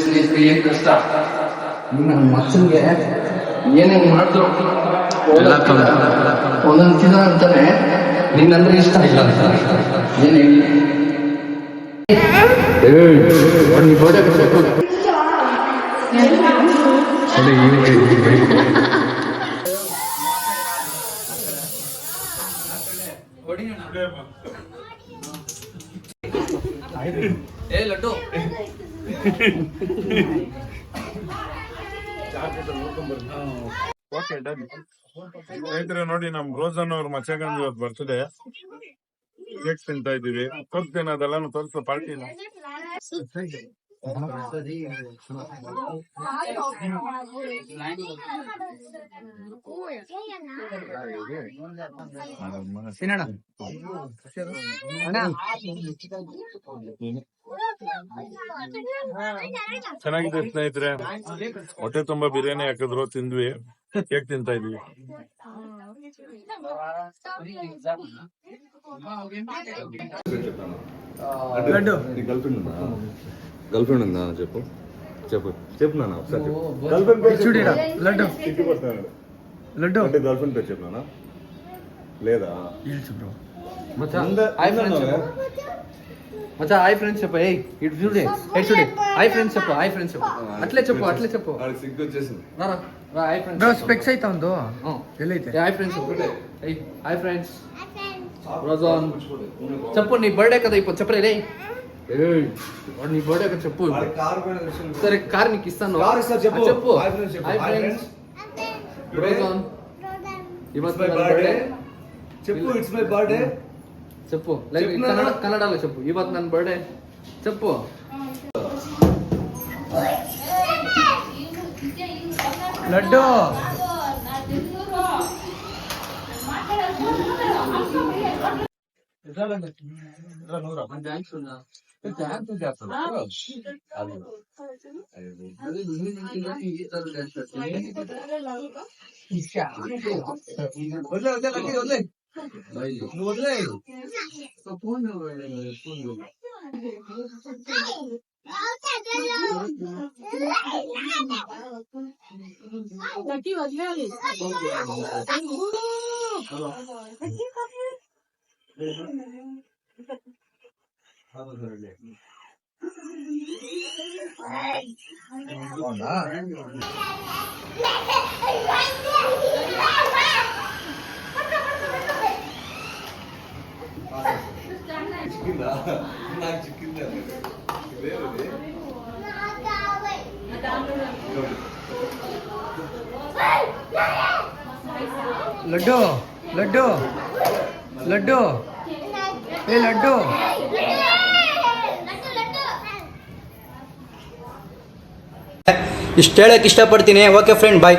ಸ್ನೇಹಿತರೆ ಏನ್ ಕಷ್ಟ. ನನ್ನ ಮಕ್ಕಳಿಗೆ ಏನೇನು ಮಾಡಿದ್ರು ಒಂದೊಂದು ದಿನ ಅಂತಾನೆ ನಿನ್ನಂದ್ರೆ ಇಷ್ಟ ಇಲ್ಲ ಅಂತ ಏನ್ ಹೇಳಿ. ಲಡ್ಡು ಸ್ನೇಹಿತರೆ ನೋಡಿ, ನಮ್ ರೋಜನ್ ಅವ್ರ ಮಚ್ಚಗಂಜ್ ಇವತ್ತು ಬರ್ತದೆ. ಕೇಕ್ ತಿಂತಾ ಇದೀವಿ. ತೋರಿಸ್ತೇನೆ ಅದೆಲ್ಲಾನು ತೋರಿಸ್ತು ಪಾರ್ಟಿ. ಚೆನ್ನಾಗಿದೆ ಸ್ನೇಹಿತರೆ, ಹೊಟ್ಟೆ ತುಂಬಾ ಬಿರಿಯಾನಿ ಹಾಕಿದ್ರು, ತಿಂದ್ವಿ. ಕೇಕ್ ತಿಂತಾ ಇದೀವಿ. గర్ల్ ఫ్రెండ్ ఉందా చెప్పు చెప్పు చెప్పు నాన్న ఒకసారి లడ్డు అంటే గర్ల్ ఫ్రెండ్ పేరు చెప్పు నాన్న. లేదా మచ్చా హాయ్ ఫ్రెండ్స్ చెప్పు. ఇటు చూడే హాయ్ ఫ్రెండ్స్ చెప్పు. హాయ్ ఫ్రెండ్స్ చెప్పు. అట్లే చెప్పు సిగ్గు వచ్చేసింది. హాయ్ ఫ్రెండ్స్ స్పెక్స్ అయితే ఉందో ఎల్లైతే హాయ్ ఫ్రెండ్స్ చెప్పు. హాయ్ ఫ్రెండ్స్ రోజాన్ చెప్పు. నీ బర్త్డే కదా ఇప్పుడు చెప్పలే. నీ బర్త్డే కదా చెప్పు. సరే కార్ నీకు ఇస్తాను చెప్పు. హాయ్ ఫ్రెండ్స్ రోజాన్ ಇವತ್ತು ನನ್ನ బర్త్డే చెప్పు. ఇట్స్ మై బర్త్డే చెప్పు. లైక్ కన్నడలో చెప్పు. ಇವತ್ತು ನನ್ನ బర్త్డే చెప్పు. లడ్డు నాకు చిక్కిందా లడ్డు లడ్డు లడ్డు ఏ లడ్డు ಇಷ್ಟು ಹೇಳಕ್ಕೆ ಇಷ್ಟಪಡ್ತೀನಿ. ಓಕೆ ಫ್ರೆಂಡ್, ಬಾಯ್.